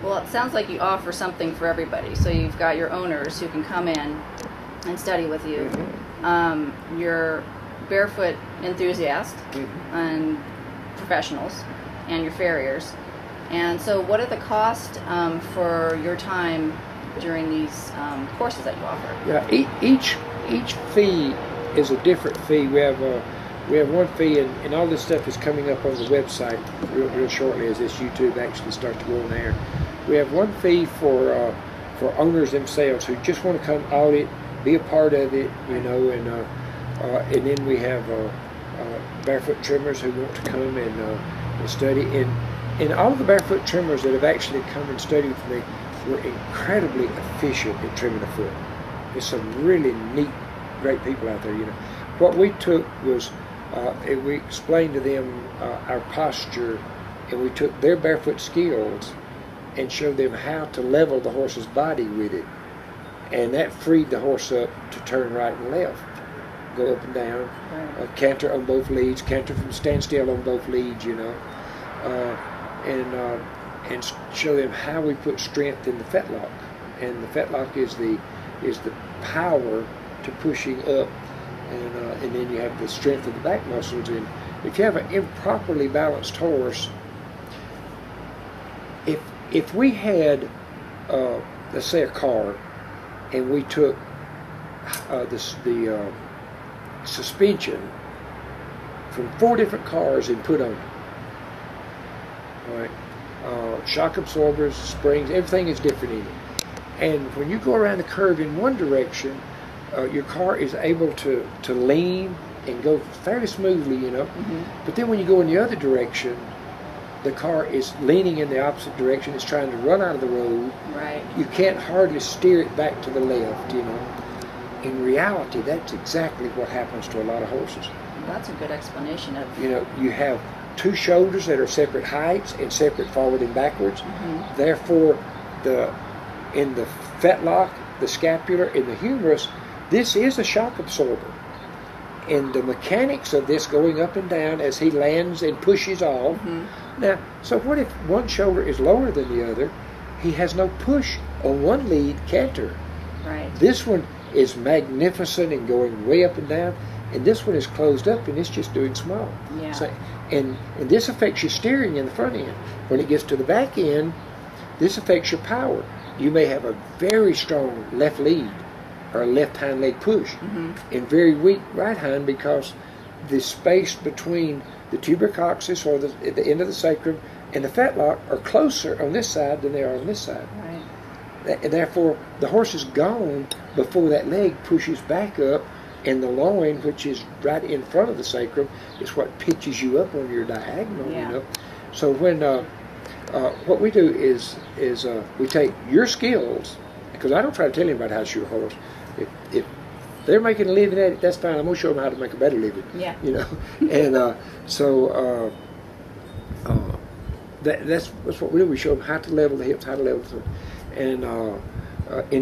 Well, it sounds like you offer something for everybody. So you've got your owners who can come in and study with you. Mm-hmm. Your barefoot enthusiasts mm-hmm. and professionals, and your farriers. And so what are the costs for your time during these courses that you offer? Yeah, each fee is a different fee. We have one fee, and all this stuff is coming up on the website real shortly as this YouTube actually starts to go on air. We have one fee for owners themselves who just want to come audit, be a part of it, you know, and then we have barefoot trimmers who want to come and study. And all of the barefoot trimmers that have actually come and studied with me were incredibly efficient at trimming a foot. There's some really neat, great people out there, you know. What we took was, we explained to them our posture, and we took their barefoot skills and showed them how to level the horse's body with it. And that freed the horse up to turn right and left, go up and down, canter on both leads, canter from standstill on both leads, you know, and show them how we put strength in the fetlock. And the fetlock is the power to pushing up, and then you have the strength of the back muscles. And if you have an improperly balanced horse, if we had, let's say, a car, and we took the suspension from 4 different cars and put on it, all right, shock absorbers, springs, everything is different in it. And when you go around the curve in one direction, your car is able to lean and go fairly smoothly, you know. Mm-hmm. But then when you go in the other direction, the car is leaning in the opposite direction. It's trying to run out of the road. Right. You can't hardly steer it back to the left, you know. In reality, that's exactly what happens to a lot of horses. Well, that's a good explanation of... You know, you have 2 shoulders that are separate heights and separate forward and backwards. Mm-hmm. Therefore, in the fetlock, the scapular, and the humerus, this is a shock absorber. And the mechanics of this going up and down as he lands and pushes off. Mm-hmm. Now, so what if one shoulder is lower than the other? He has no push on one lead canter. Right. This one is magnificent and going way up and down, and this one is closed up and it's just doing small. Yeah. So, and this affects your steering in the front end. When it gets to the back end, this affects your power. You may have a very strong left lead or a left hind leg push, mm-hmm. and very weak right hind, because the space between the tuberococcyx, or the end of the sacrum, and the fetlock are closer on this side than they are on this side. Right. And therefore, the horse is gone before that leg pushes back up, and the loin, which is right in front of the sacrum, is what pitches you up on your diagonal. Yeah. You know. So when what we do is we take your skills, because I don't try to tell anybody how to shoot a horse. If they're making a living at it, that's fine. I'm going to show them how to make a better living. Yeah. You know, and that's what we do. We show them how to level the hips, how to level the, and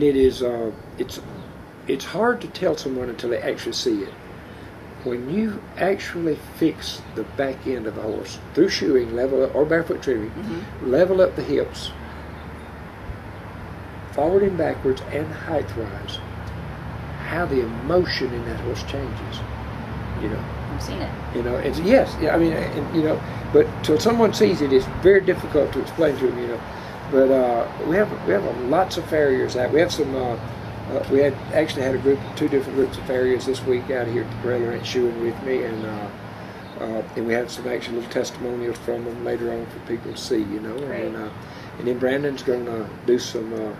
it is it's hard to tell someone until they actually see it. When you actually fix the back end of a horse through shoeing, level up, or barefoot trimming, mm-hmm. level up the hips, forward and backwards and height-wise, how the emotion in that horse changes. You know, I've seen it. You know, it's yes. Yeah, I mean, you know, but till someone sees it, it's very difficult to explain to them. You know, but we have lots of farriers out. We have some. We actually had 2 different groups of farriers this week out here at the Parella Ranch shoeing with me, and we have some actual little testimonials from them later on for people to see. You know, Great. And then Brandon's going to do some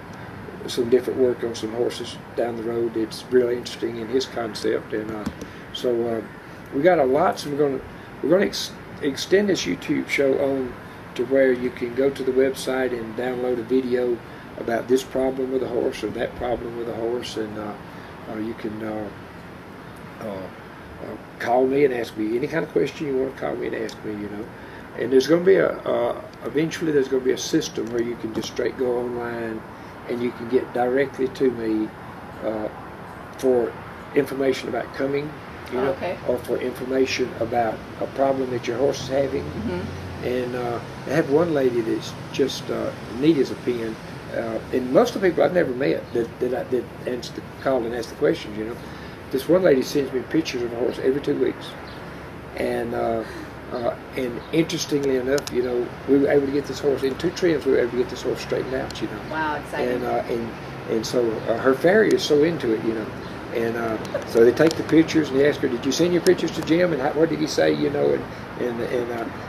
different work on some horses down the road. It's really interesting in his concept, and so we got a lot. So we're going to extend this YouTube show on to where you can go to the website and download a video about this problem with a horse or that problem with a horse, and you can call me and ask me any kind of question you want to call me and ask me. You know, and there's going to be eventually there's going to be a system where you can just straight go online and you can get directly to me for information about coming, you know, okay. or for information about a problem that your horse is having. Mm-hmm. And I have one lady that's just neat as a pin. And most of the people I've never met that answer the call and ask the questions, you know. This one lady sends me pictures of a horse every 2 weeks. And interestingly enough, you know, we were able to get this horse in 2 trims. We were able to get this horse straightened out, you know. Wow, exciting! And so her farrier is so into it, you know. And so they take the pictures and they ask her, "Did you send your pictures to Jim? And what did he say?" You know. And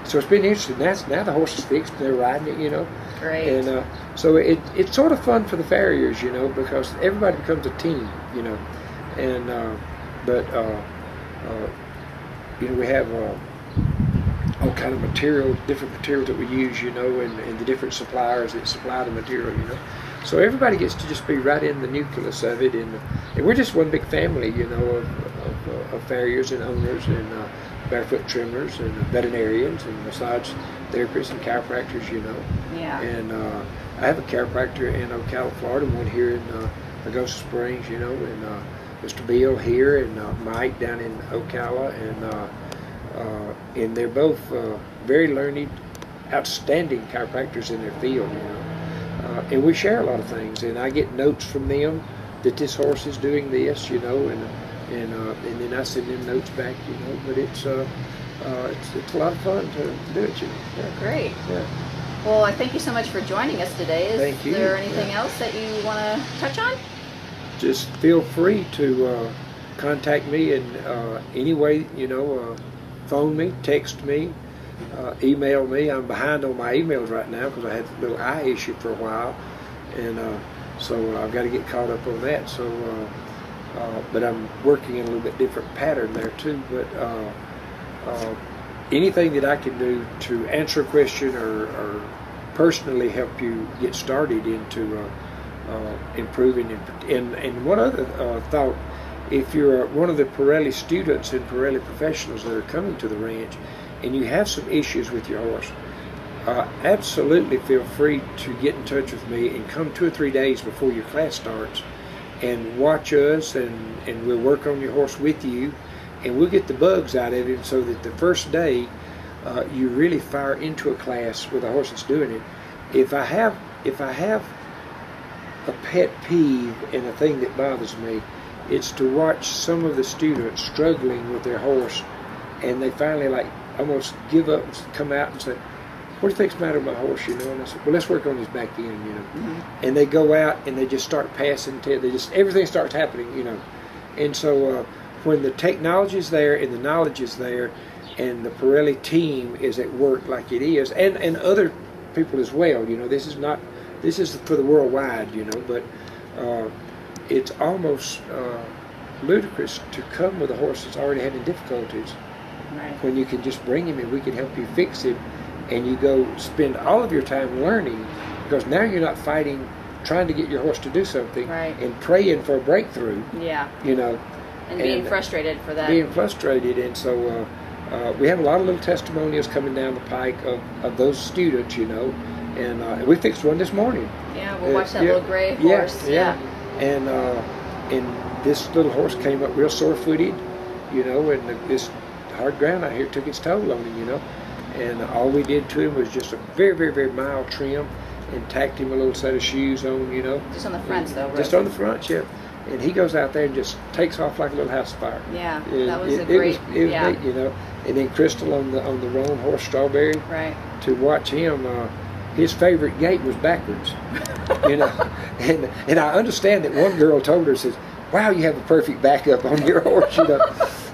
so it's been interesting. Now the horse is fixed and they're riding it, you know. Great. And so it's sort of fun for the farriers, you know, because everybody becomes a team, you know. And you know, we have all kind of different materials that we use, you know, and the different suppliers that supply the material, you know. So everybody gets to just be right in the nucleus of it, and we're just one big family, you know, of farriers and owners and barefoot trimmers and veterinarians and massage therapists and chiropractors, you know. Yeah. And I have a chiropractor in Ocala, Florida, one here in Augusta Springs, you know, and Mr. Bill here, and Mike down in Ocala, and they're both very learned, outstanding chiropractors in their field, you know. And we share a lot of things, and I get notes from them that this horse is doing this, you know, and then I send them notes back, you know. But it's a lot of fun to do it, you know. Yeah. Great. Yeah. Well, I thank you so much for joining us today. Thank you. Is there anything else that you want to touch on? Just feel free to contact me in any way, you know. Phone me, text me, email me. I'm behind on my emails right now because I had a little eye issue for a while, and so I've got to get caught up on that. So, but I'm working in a little bit different pattern there too. But anything that I can do to answer a question or personally help you get started into improving. And one other thought. If you're one of the Pirelli students and Pirelli professionals that are coming to the ranch and you have some issues with your horse, absolutely feel free to get in touch with me and come 2 or 3 days before your class starts and watch us, and we'll work on your horse with you, and we'll get the bugs out of him so that the first day you really fire into a class with a horse that's doing it. If I have a pet peeve and a thing that bothers me, it's to watch some of the students struggling with their horse, and they finally like almost give up and come out and say, "What do you think's the matter with my horse?" You know, and I said, "Well, let's work on his back end," you know. Mm-hmm. And they go out and they just start passing. Everything starts happening, you know. And so when the technology is there and the knowledge is there, and the Pirelli team is at work like it is, and other people as well, you know, this is for the worldwide, you know, but. It's almost ludicrous to come with a horse that's already having difficulties, right, when you can just bring him and we can help you fix him, and you go spend all of your time learning, because now you're not fighting, trying to get your horse to do something, right, and praying for a breakthrough. Yeah. You know. And being frustrated for that. Being frustrated, and so we have a lot of little testimonials coming down the pike of those students, you know, and we fixed one this morning. Yeah, we'll watch that little gray horse. Yeah. And this little horse came up real sore-footed, you know, and this hard ground out here took its toll on him, you know. And all we did to him was just a very, very, very mild trim, and tacked him a little set of shoes on, you know. Just on the fronts, though, right? Just on the fronts, yeah. And he goes out there and just takes off like a little house fire. Yeah, that was it was neat, you know. And then Crystal on the roan horse, Strawberry. Right. To watch him. His favorite gait was backwards, you know, and I understand that one girl told her, says, "Wow, you have a perfect backup on your horse," you know,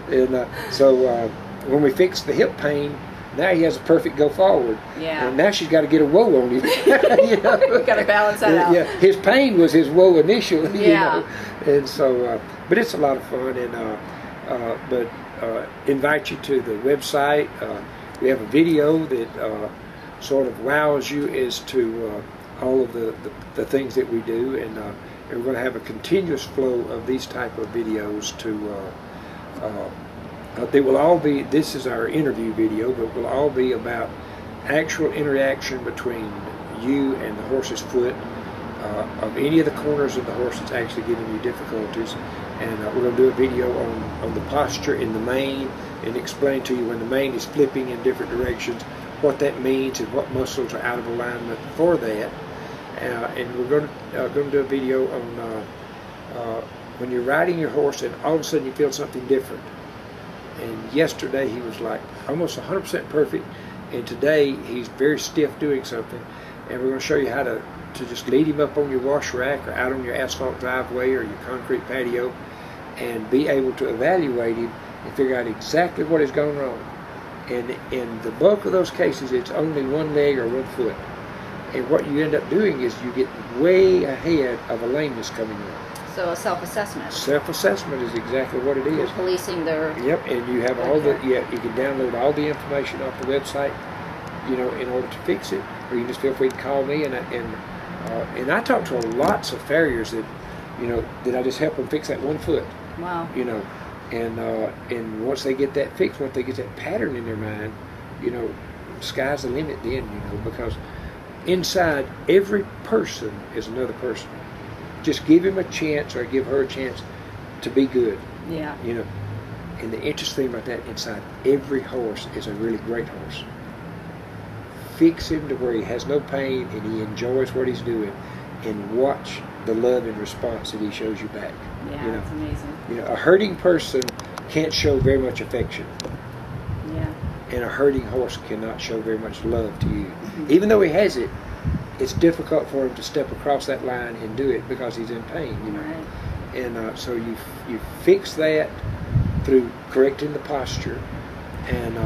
and so when we fixed the hip pain, now he has a perfect go forward. Yeah. And now she's got to get a whoa on him. You know? We've got to balance that out. Yeah. His pain was his whoa initially. Yeah. You know? And so, but it's a lot of fun, and but invite you to the website. We have a video that. Sort of wows you as to all of the things that we do, and we're going to have a continuous flow of these type of videos they will all be, this is our interview video, but will all be about actual interaction between you and the horse's foot, of any of the corners of the horse that's actually giving you difficulties. And we're going to do a video on the posture in the mane, and explain to you when the mane is flipping in different directions, what that means and what muscles are out of alignment for that. And we're going to do a video on when you're riding your horse and all of a sudden you feel something different. And yesterday he was like almost 100% perfect, and today he's very stiff doing something. And we're going to show you how to just lead him up on your wash rack or out on your asphalt driveway or your concrete patio and be able to evaluate him and figure out exactly what has gone wrong. And in the bulk of those cases, it's only one leg or one foot. And what you end up doing is you get way ahead of a lameness coming in. So a self-assessment. Self-assessment is exactly what it is. Policing their... Yep, and you have all the... Yeah, you can download all the information off the website, you know, in order to fix it. Or you can just feel free to call me. And I talk to lots of farriers that, you know, that I just help them fix that one foot. Wow. You know, and once they get that fixed, once they get that pattern in their mind, you know, sky's the limit then, you know, because inside every person is another person. Just give him a chance or give her a chance to be good. Yeah. You know, and the interesting thing about that, inside every horse is a really great horse. Fix him to where he has no pain and he enjoys what he's doing, and watch the love and response that he shows you back. Yeah, you know, that's amazing. You know, a hurting person can't show very much affection. Yeah. And a hurting horse cannot show very much love to you. Even though he has it, it's difficult for him to step across that line and do it because he's in pain, you know. Right. And so you fix that through correcting the posture, and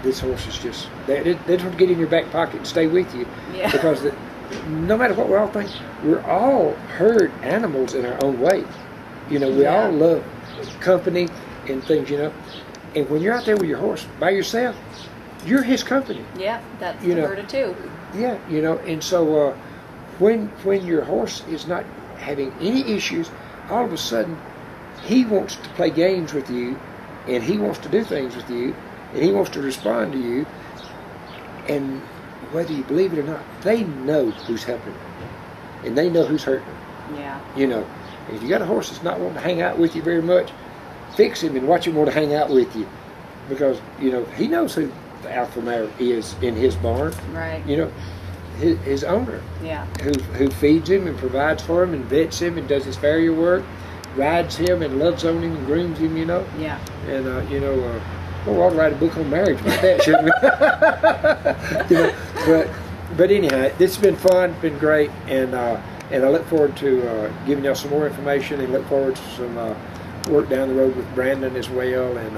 this horse is just, they don't get in your back pocket and stay with you. Yeah. Because no matter what we all think, we're all herd animals in our own way. You know, we all love company and things, you know. And when you're out there with your horse by yourself, you're his company. Yeah, that's you the know, herd of two. Yeah, you know, and so when your horse is not having any issues, all of a sudden he wants to play games with you, and he wants to do things with you, and he wants to respond to you, and whether you believe it or not, they know who's helping them, and they know who's hurting them. Yeah. You know, if you got a horse that's not wanting to hang out with you very much, fix him and watch him want to hang out with you, because you know he knows who the alpha male is in his barn. Right. You know, his owner. Yeah. Who feeds him and provides for him and vets him and does his farrier work, rides him and loves on him and grooms him. You know. Yeah. And you know, I'll write a book on marriage about that, shouldn't we? You know, but anyhow, this has been fun, been great, and I look forward to giving y'all some more information, and look forward to some work down the road with Brandon as well, and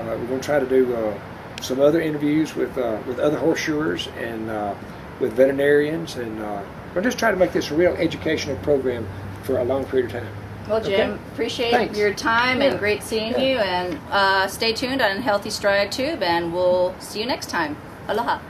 we're going to try to do some other interviews with other horseshoers and with veterinarians, and we'll just try to make this a real educational program for a long period of time. Well, Jim, Okay? appreciate Thanks. your time and great seeing you. And stay tuned on Healthy Stride Tube, and we'll see you next time. Aloha.